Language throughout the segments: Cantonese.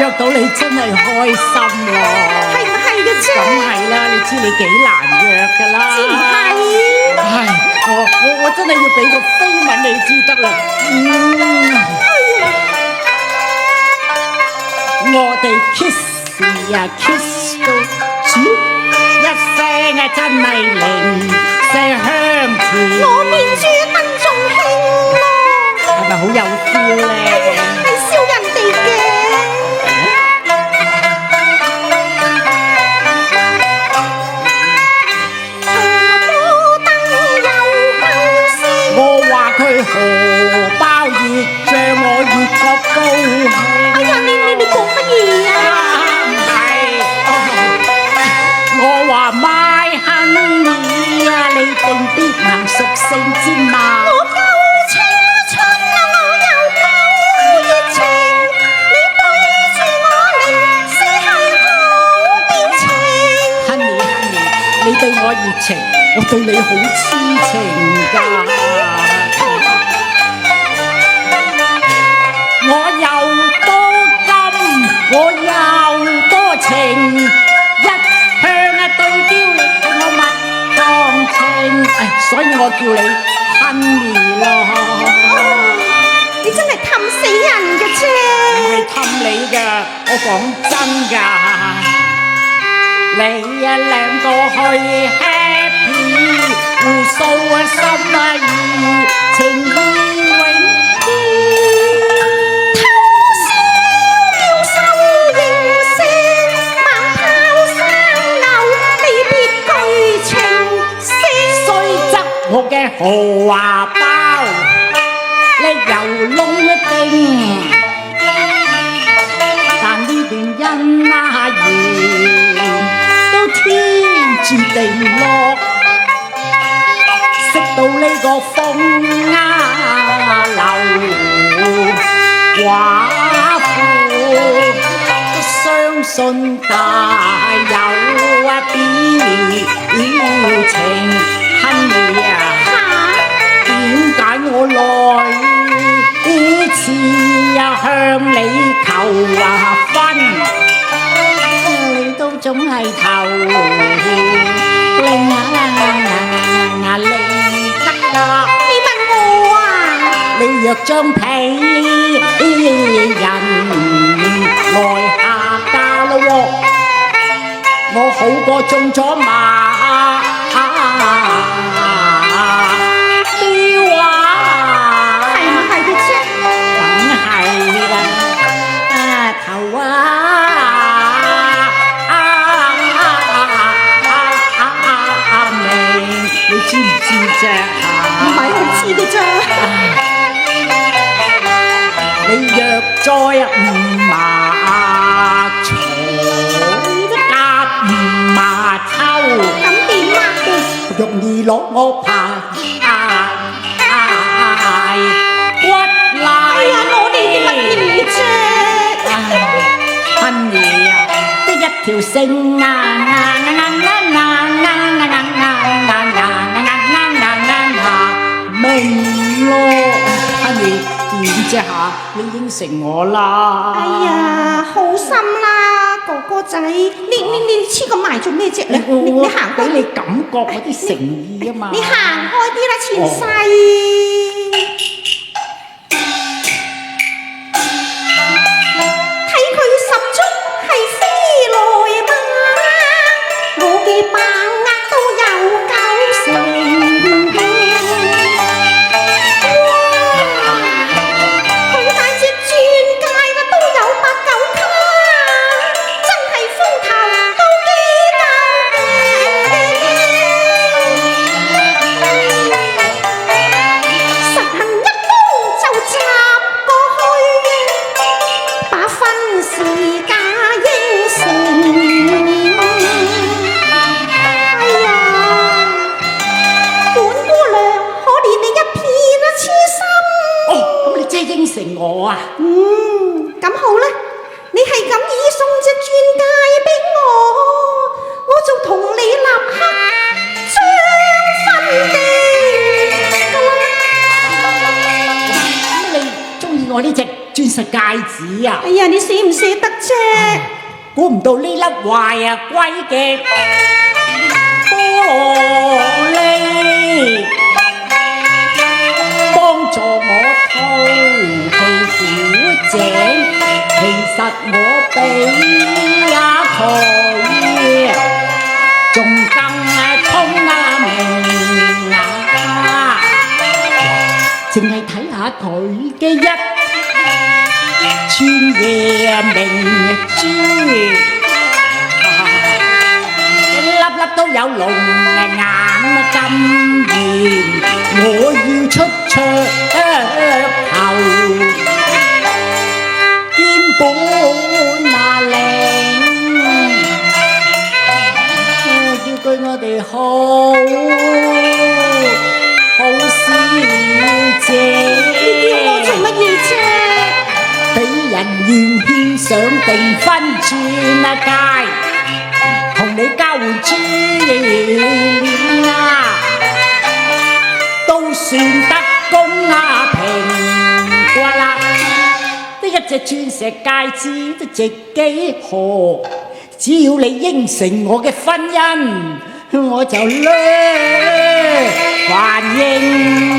約到你真係開心咯，係唔係嘅啫？梗係啦，你知你幾難約噶啦，知唔係？唉，我真係要俾個飛吻你至得啦，我哋 kiss 呀 kiss 到煮，一聲啊真係零舍香甜，我面珠燈仲興咯，係咪好有 feel 咧？係笑人哋嘅。我話佢荷包越脹，我越覺高興。哎呀，你講乜嘢啊？唔係，我話 My honey 啊，你定必能熟性之嘛。我夠青春啊，我又夠熱情，你對住我零舍係好變情。Honey，你對我熱情，我對你好痴情㗎。我又多金，我又多情，一向啊對標你，我蜜當情，所以我叫你 Honey 咯。你真係氹死人嘅啫！唔係氹你㗎，我講真㗎。你啊兩個去 happy， 互訴啊心啊意，情意永結。我嘅豪華包，你油窿一定，但呢段恩啊緣都天注定落，識到呢個風啊流寡婦，都相信大有啊表情。Honey 啊，點解我來呢次又向你求婚？你都總係頭令你得啦！你問我啊？你若將被人來下嫁咯喎，我好過中咗馬。知唔知啫？唔係好知嘅啫。你若再唔麻草夾唔麻抽，咁點啊？容易攞我排骨賴。哎呀，我哋乜嘢啫？Honey 啊，得一條繩明咯，Honey 點啫嚇？你應承我啦！哎呀，好心啦，哥哥仔，你黐咁埋做咩啫？你行開，俾你感覺我啲誠意啊嘛！你行開啲啦，前世。睇佢十足係飛來嘛，我嘅把握都有九成。我啊，咁好啦，你係咁意送隻鑽戒俾我就同你立刻將婚定噶啦。乜你中意我呢隻鑽石戒指啊？哎呀，你捨唔捨得啫？估唔到呢粒壞啊龜嘅玻璃，幫助我套氣苦井。其實我比佢仲更聰明啊！淨係睇下佢嘅一串夜明珠，粒粒都有龍眼咁圓。我要出桌頭，肩本那靚，叫句我哋好小姐。我做乜嘢啫？俾人艷牽上定分寸啊街，同你交換珠鏈啊，都算得公啊平啩啦！呢一隻鑽石戒指都值幾何？只要你應承我嘅婚姻，我就還應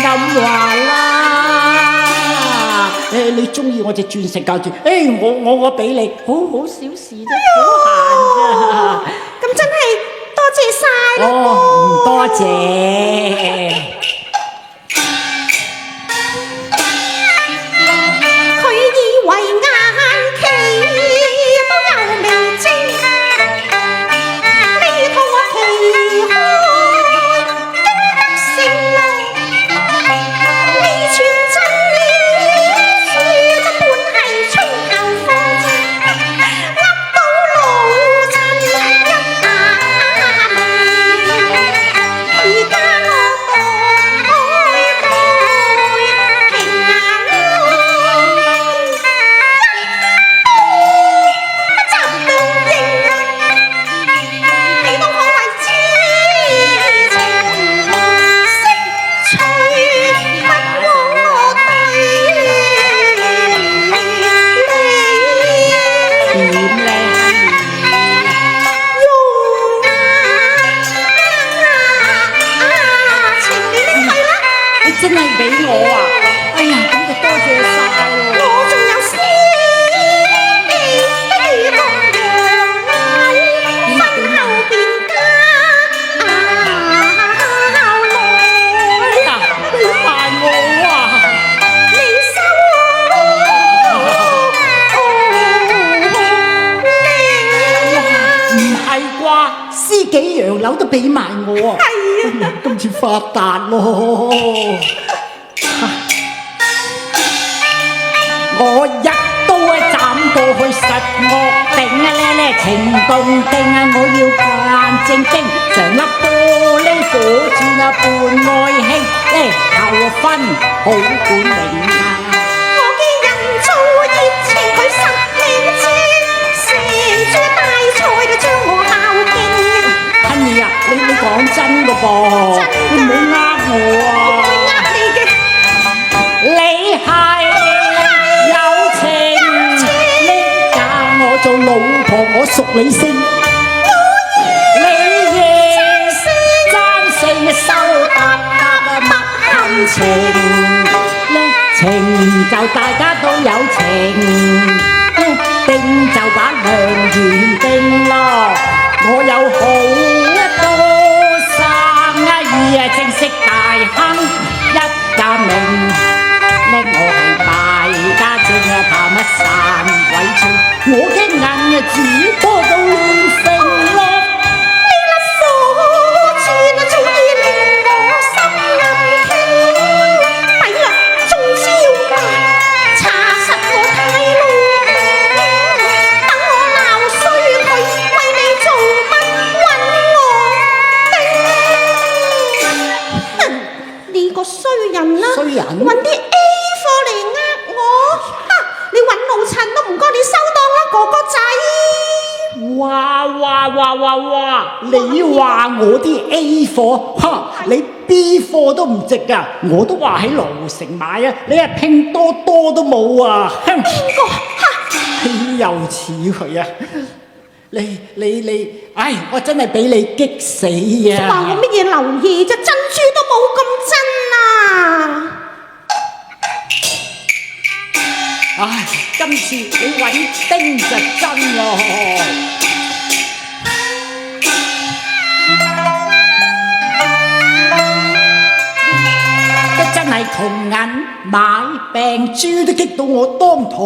咁話啦。你中意我隻鑽石戒指？我俾你，好小事啫，好閒咋。咁真係多謝晒咯。唔多謝。佢以為眼期都有明證，呢套我期開經得成啊！呢串真理說得半係春秋課啫，噏到老襯一眼而家我愛平真係俾我啊！哎呀，咁就多謝晒咯。我仲有詩記的紅娘，婚後便加效來。你賣我啊！你收唔係啩？私幾洋樓都俾埋我啊！係啊！今次發達咯！我一刀斬過去實惡定啊！呢情動定啊！我要扮正經，成粒玻璃火箭啊！伴愛卿求婚好本領啊！我嘅人造熱情佢實領知，成桌大菜就將我孝敬。Honey啊，你講真㗎噃，你唔好呃我啊！你係有情，你嫁我做老婆，我屬你姓。你亦爭勝收搭不堪情，情就大家都有情，定就把良緣定咯。我有好多生意啊，正式大亨一家明。我係大家正啊，怕乜散鬼寸？我嘅銀紙多到亂飛咯！呢粒火箭啊，早已令我心暗傾。弊啦，中招啊！查實我太老等我鬧衰佢，為你做乜揾我？呢個衰人啦！衰人揾啲 A 貨嚟呃我，你揾老襯都唔該你收檔啦，哥哥仔。哇！你話我啲 A 貨，你 B 貨都唔值啊！我都話喺羅湖城買啊，你係拼多多都冇啊！邊個？哎又似佢啊！你，唉，我真係俾你激死啊！話我乜嘢流嘢啫？珍珠都冇咁真啊！唉，今次你揾丁就真咯。真係銅銀買病豬都激到我當堂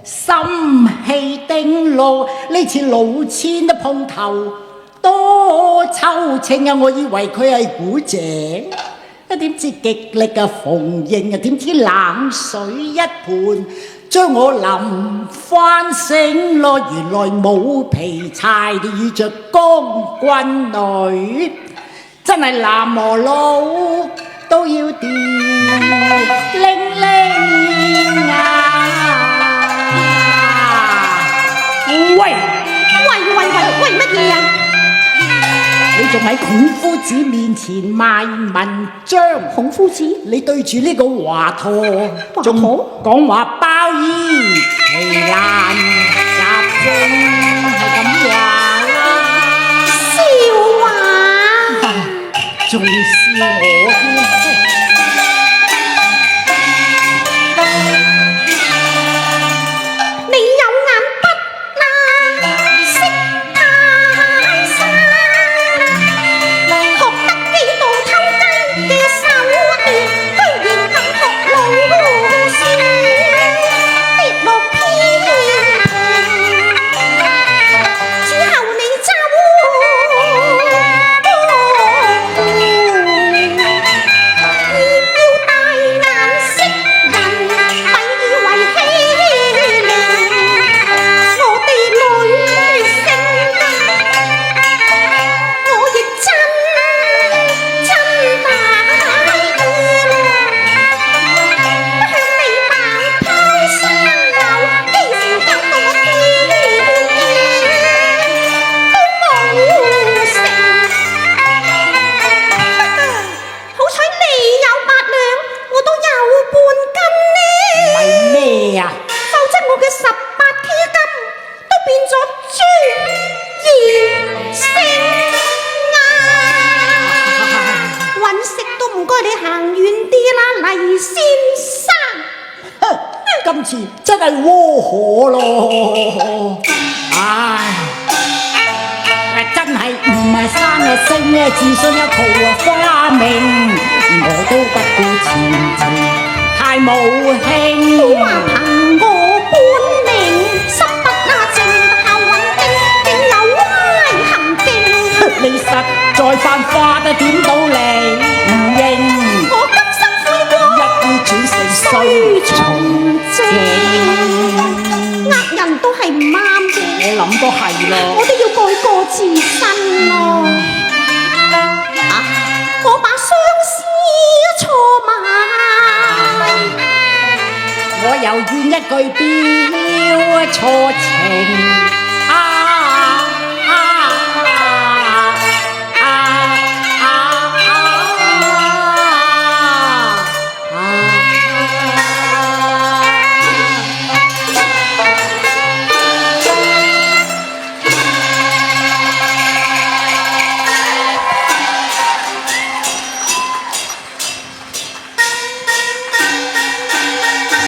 心氣丁落，呢次老千都碰頭多抽情啊！我以為佢係古井，點知極力嘅逢迎啊，點知冷水一盤將我淋翻醒咯！原來冇皮柴都遇着光棍女，真係男和老都要掂拎拎啊！喂乜嘢啊？你仲喺孔夫子面前賣文章？孔夫子，你對住呢個華佗，仲講話包衣奇難雜症係咁話啦？笑話，仲要笑我添？今次真係窩火咯！唉，真係唔係生啊星啊，自信有桃花命，我都不顧前程，太冇興。都話憑我本領，心不正，靠運定，定有歪行徑。你實在犯法啊，點到你唔認？我今生悔過，一於轉成衰從正。呃人都係唔啱嘅，我諗都係咯。我都要改過自身咯。我把相思錯埋，我又怨一句標錯情。